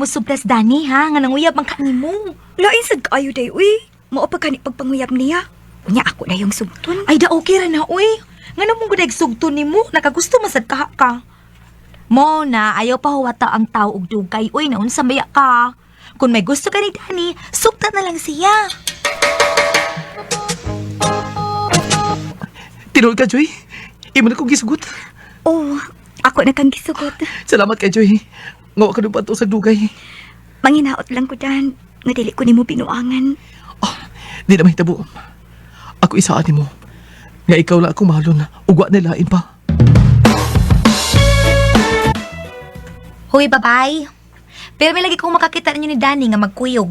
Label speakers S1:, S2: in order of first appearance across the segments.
S1: mo subtas Dani ha, nga nanguyab ang kanimo.
S2: Lain sad kaayo day, uy. Mao pa kani pagpanguyab niya. Unya ako na yung sugton.
S1: Ay da okay ra na uy. Nga namo gud sugton nimo, nakagusto masad ka. Mo na ayaw pa huwata ang tao og dugay, uy naunsa baya ka. Kung may gusto ka ni Dani, sugtan na lang siya.
S3: Tinuod ka, Joy. Imo na kong gisugot.
S2: Oh, ako na kang gisugot.
S3: Salamat kay Joy. Ngawa ka pa to sa dugay.
S2: Manginaot lang ko dan. Nga dili ko nimo binuangan.
S3: Oh, di na mahitabo. Ako isaan mo. Nga ikaw lang akong mahalon. Ugwa na lain pa.
S1: Hoy, babay. Pero may lagi kong makakita ninyo ni Dani nga magkuyog.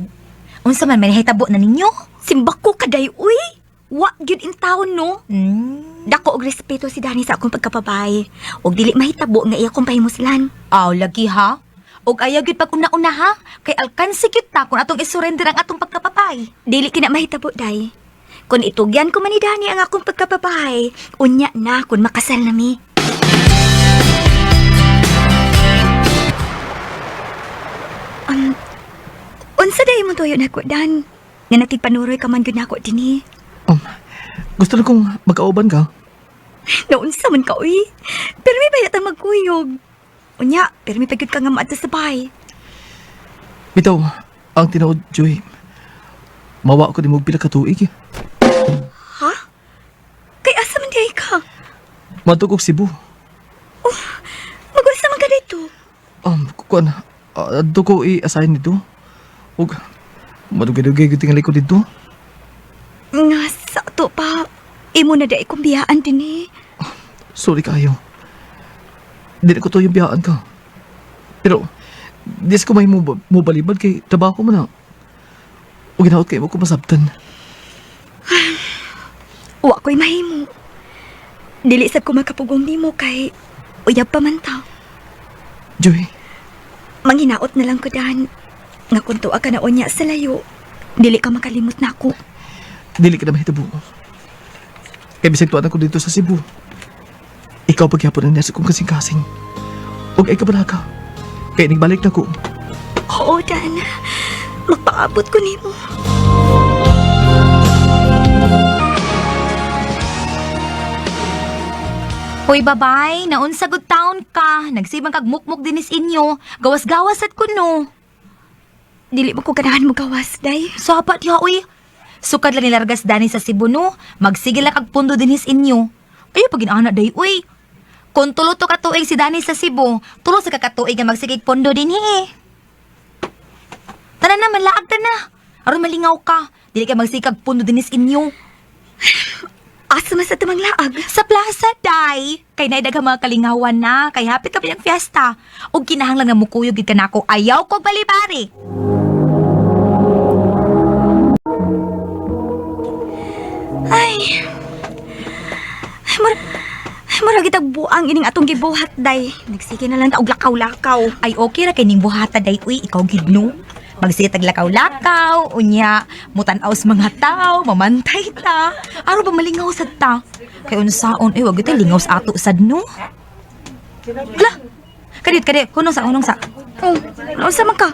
S1: Unsa man may nahitabo na ninyo?
S2: Simbak ko kaday, uy. Wa gyud in taon no.
S1: Dako
S2: og respeto si Dani sa akong pagkapabay. Og dili mahitabo nga iya kong pahimuslan.
S1: Aw, lagi ha? Og ayaw gyud pag una-una ha? Kay alkansi kita kung atong isurrender ang atong pagkapapay.
S2: Dili kina mahitabo, day. Kung itugyan ko man ni Dani ang akong pagkapabay, unya na kung makasal na mi. Unsa day mo tuyo na ko, Dan? Nga nagtigpanuroy ka man gyud nako dinhi.
S3: Gusto na kong magkauban ka.
S2: Naunsa man ka, uy. Pero may bayat ang magkuyog. Unya, pero may pagyud ka nga maadto sa bahay.
S3: Bitaw, ang tinuod, Joy. Mawa ko di mo pila ka tuig.
S2: Ha? Kay asa man di ka?
S3: Matugog Cebu.
S2: Mag-unsa man ka dito?
S3: Kukuan, adto ko i-assign dito. Ug, madugay-dugay ko tingali ko dito.
S2: Nga sa to pa, imo na day kong biyaan din eh.
S3: Sorry kayo. Dili ko to yung biyaan ka. Pero, dis ko may mo balibad kay trabaho mo na. O ginaot kayo mo ko masabtan.
S2: Wa ko'y mahimo. Dili sad ko makapugong nimo kay uyab pa man taw.
S3: Joy,
S2: Manginaot na lang ko dan. Nga kung tuwa ka na unya sa layo, dili ka makalimot na ako.
S3: dili ka na mahitabo. Kaya bisag tuwan ako dito sa Cebu. Ikaw paghapon na niya sa kong kasing-kasing. Huwag ay kabalaga. Kaya nagbalik na ko.
S2: Oo, Dan. Magpaabot ko nimo.
S1: Hoy, babay, naunsa gud taon ka. Nagsibang kag mukmuk dinis inyo. Gawas-gawas at kuno.
S2: Dili mo ko ganahan mo gawas, day.
S1: Sapat ya, uy. Sukad lang nilargas Dani sa Cebu, no? Magsigil lang kag pundo dinis inyo. Ay, pag inaana, day, uy. Kung tulo to katuig si Dani sa Cebu, tulo sa kakatuig nga magsigig pondo din eh. Tara na, malaag ta na. Aron malingaw ka. Dili ka magsigag pundo dinis inyo.
S2: Asa man sa tamang laag?
S1: Sa plaza, day. Kay naidag ang mga kalingawan na. Kay hapit ka pinang fiesta. O kinahanglan nga mukuyog gid ka na ako. Ayaw ko balibari.
S2: Ay. Mura kitag buang ining atong gibuhat, day. Nagsige na lang ta og lakaw-lakaw.
S1: Ay okay ra kay ning buhata, day. Uy, ikaw gid no. Magsige tag lakaw-lakaw. Unya, mutan-aw sa mga tao. Mamantay ta. Aro ba malingaw sad ta? Kay unsaon, wag kita lingaw sa ato sad no. Hala. Kadit, kunong sa.
S2: Oh, nausa man ka?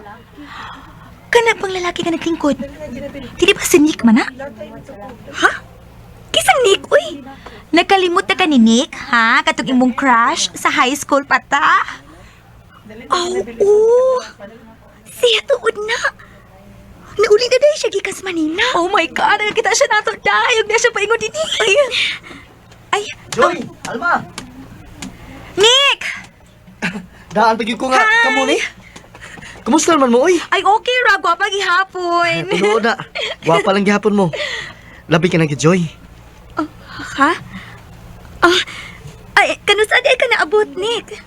S1: Kana pang lalaki ka naglingkod. Dili ba si Nick man, ha?
S2: Ha? Kisang Nick, uy.
S1: Nakalimot na ka ni Nick, ha? Katong imong crush sa high school pa ta.
S2: Oo. Siya tuod na. Nauli na dahil siya gikas Manila.
S1: Oh my God, nakakita siya nato dahil. Huwag na siya paingon din eh. Ay,
S3: Joy! Alma!
S1: Nick!
S3: Daan pagin ko nga kamo ni. Kumusta naman mo, oy?
S1: Ay, okay ra. Gwapa gihapon.
S3: Tunood na. Wapa lang gihapon mo. Labi ka na kay Joy.
S2: Ha? Ay, kanusa di ka naabot, Nick?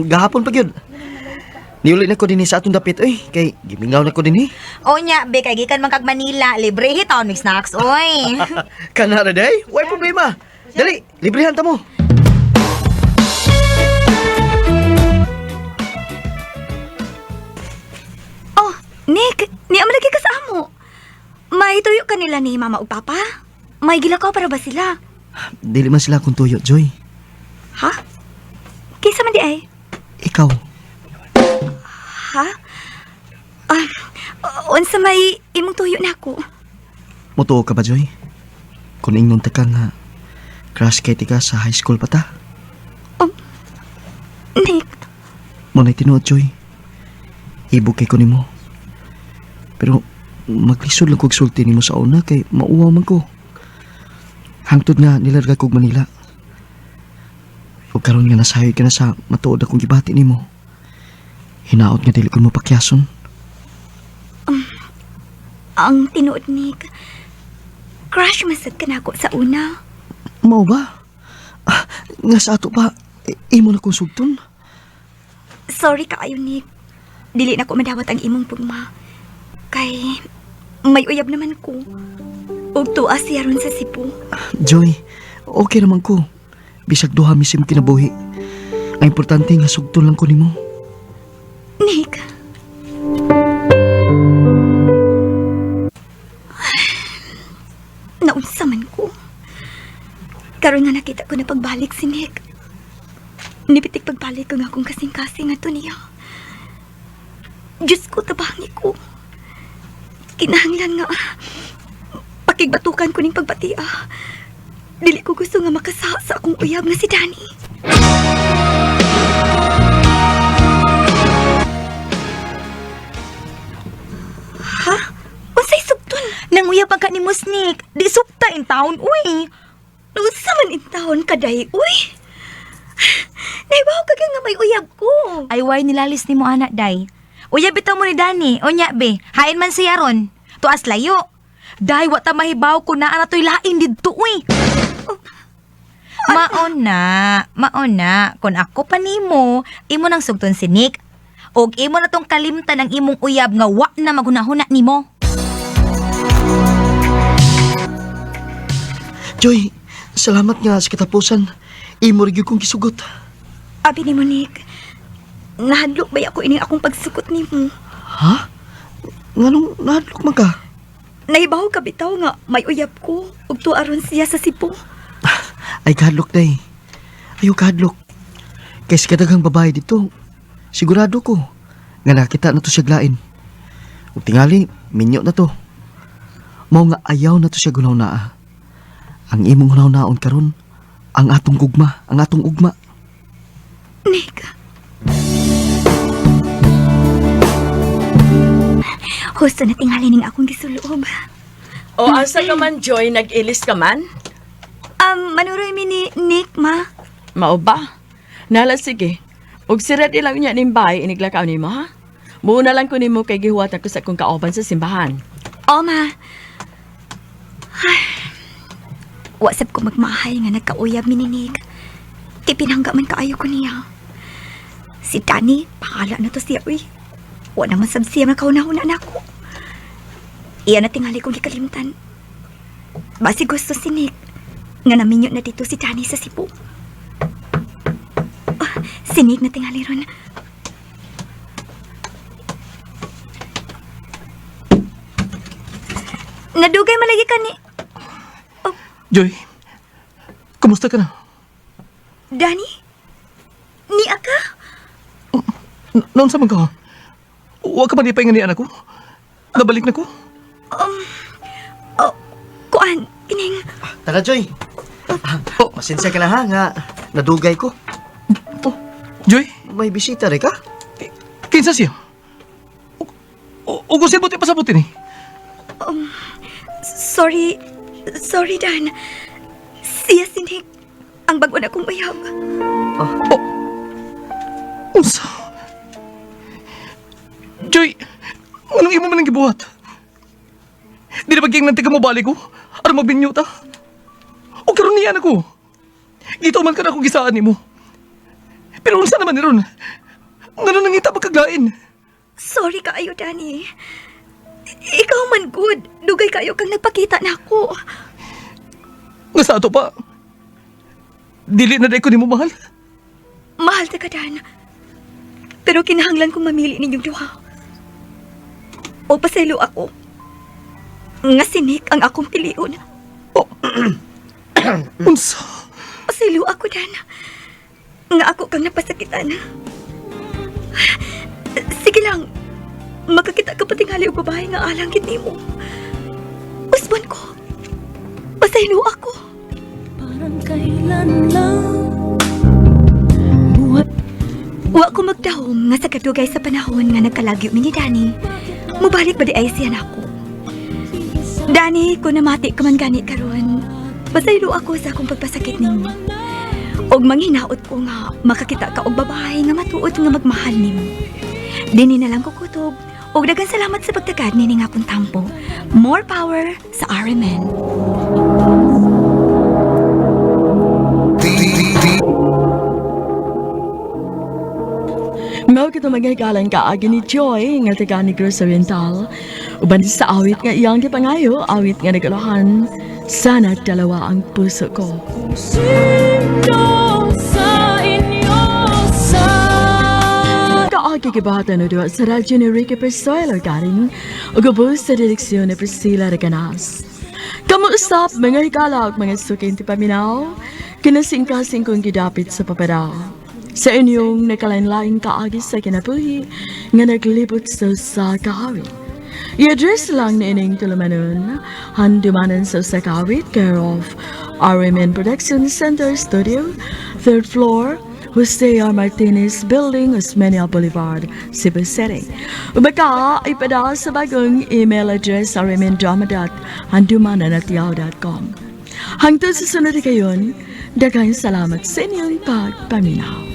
S3: Gahapon pag yun. Niuli na ko din sa atong dapit, oy. Kay gimingaw na ko din
S1: O nya, be, kay gikan man kag Manila. Libre hiton, may snacks, oy.
S3: Kanara day? Way problema. Dali, librehan ta mo.
S2: Oh, Nick, niya malagi ka sa amo. May tuyo kanila ni Mama ug Papa? May gilakaw para ba sila?
S3: Dili man sila kung tuyo, Joy.
S2: Ha? Kinsa man di ay?
S3: Ikaw.
S2: Ha? Unsa may imong tuyo nako?
S3: Mutuo ka ba, Joy? Kung ingnon ta ka nga, crush kay ti ka sa high school pa ta?
S2: Nick,
S3: Muna'y tinuod, Joy. Ibukay ko nimo. Pero maglisod lang kog sulti nimo sa una kay mauwaw man ko. Hangtod nga nilarga kog Manila. Ug karon nga nasayoy ka na sa matuod akong gibati nimo. Hinaot nga dili ko mo pakyason.
S2: ang tinuod Nick. Crush masad ka nako sa una.
S3: Mao ba? Nga sa ato pa, imo na kong sugton.
S2: Sorry kaayo Nick. Dili na ko madawat ang imong pugma. Kay may uyab naman ko. Ug tuwa siya ron sa Cebu.
S3: Joy, okay naman ko. Bisag duha misim kinabuhi. Ang importante nga sugton lang ko nimo.
S2: Nick. Naunsa man ko. Karon nga nakita ko na pagbalik si Nick. Nipitik pagbalik ko nga akong kasing-kasing ato niya. Diyos ko, tabangi ko. Kinahanglan nga. Pakigbatukan ko ning pagbatia. Dili ko gusto nga makasaha sa akong uyab nga si Danny. Ha? Unsay subton?
S1: Nanguyab ang ka ni mo, Sneak. Di supta in town, uy.
S2: Unsa man in taon kaday, uy? Naibaw ka nga may uyab ko.
S1: Ay, why nilalis ni mo, anak, day? Uyab bitaw mo ni Danny. O nya, be. Hain man siya ron. Tuas layo. Day, wata mahibaw ko na ana to'y lain dito, uy. Maona. Kung ako pa nimo, imo nang sugton si Nick. Og imo na tong kalimtan ang imong uyab nga wa na maghunahuna nimo.
S3: Joy, salamat nga sa katapusan. Imo rin kong kisugot.
S2: Abi ni mo, Nick. Nahadlok ba ako ining akong pagsukot ni mo?
S3: Ha? Nganong nahadlok man ka?
S2: Naibaw ka bitaw nga may uyab ko ug tuaron siya sa Cebu.
S3: Ay kahadlok day. Ayaw kahadlok. Kay sa kadaghang babae dito, sigurado ko nga nakita na to siya glain. Ug tingali, minyo na to. Mao nga ayaw na to siya gunaw naa. Ang imong gunaw naon karon, ang atong gugma, ang atong ugma.
S2: Nick. Husto na tingali ning akong gisuloob.
S4: O asa ka man, Joy, nag-ilis ka man?
S2: Manuroy mi ni Nick, ma.
S4: Mao ba? Nala sige. Og sirat ilang niya ning bahay iniglakaw nimo ha? Muna lang ko nimo kay gihuwat ako sa akong kaoban sa simbahan.
S2: O, ma. Wasap ko magmahay nga nagkauyab mi ni Nick. Kay pinangga man kaayo ko niya. Si Danny, pakala na to siya, uy. Wala naman sab siya makauna-una na ako. Iyan na tingali kong gikalimtan. Basi gusto si Nick nga naminyo na dito si Danny sa Cebu. Si Nick na tingali ron. Nadugay malagi ka ni...
S3: Joy, kumusta ka na?
S2: Danny? Ni aka?
S3: Naon sa man ka? Huwag ka man ipahinga ni anak ko? Nabalik na ko?
S2: Kuan, kining...
S3: Tara, Joy. Pasensya ka na ha, nga nadugay ko. Joy? May bisita rin ka? Kinsa siya? O gusto mo pasabutin eh?
S2: Sorry, Dan. Siya si Nick. Ang bago na kong bayab.
S3: Unsa? Joy, anong imo man ang gibuhat? Di na baging nanti ka mabalik ko? Aram magbinyo ta? O karon niyan ako? Gito man ka na akong gisaan ni mo. Pero unsa naman ni ron? Ngano nangita magkaglain?
S2: Sorry kaayo, Danny. Ikaw man good. Dugay kayo kang nagpakita na ako.
S3: Nga sa ato pa. Dili na day ko ni mo mahal.
S2: Mahal ta ka, Dan. Pero kinahanglan kong mamili ninyong duha. O pasaylo ako. Nga si Nick ang akong piliun.
S3: Unsa?
S2: Pasaylo ako, Dan. Nga ako kang napasakitan. Sige lang. makakita ka patingali og babae nga alang gid nimo. Usban ko. Pasaylo ako.
S5: Parang kailan lang
S2: Wa ko magdahom nga sa kadugay sa panahon nga nagkalagyo mi ni Danny. Mubalik ba di ay siya nako? Danny, kung namati ka man gani karon, pasaylo ako sa akong pagpasakit nimo. Og manghinaot ko nga makakita ka og babae nga matuod nga magmahal nimo. Dini na lang ko kutob. Og daghang salamat sa pagtagad nini nga akong tampo. More power sa RMN.
S4: Mao kita magagalan ka agi ni Joy nga taga Negros Oriental. Uban sa awit nga iyang gipangayo, awit nga nagalahan. Sana dalawa ang puso ko.
S5: sino sa inyo sa
S4: Kaagi kibatan no diwa sa radyo ni Ricky Persoylo galing ugubos sa direksyon ni Priscilla Reganas. Kamuusap mga higala ug mga sukin ti paminaw, kinasingkasing kong gidapit sa papadaw. Sa inyong nakalain-laing kaagi sa kinabuhi nga naglibot sa kahawit. I-address lang ni ining tulumanon, handumanan sa sakawit, care of RMN Production Center Studio, 3rd floor, Jose R. Martinez Building, Osmeña Boulevard, Cebu City. Umaka ay pada sa bagong email address rmndrama.handumanan@yahoo.com. Hangtod sa sunod kayon, daghang salamat sa inyong pagpaminaw.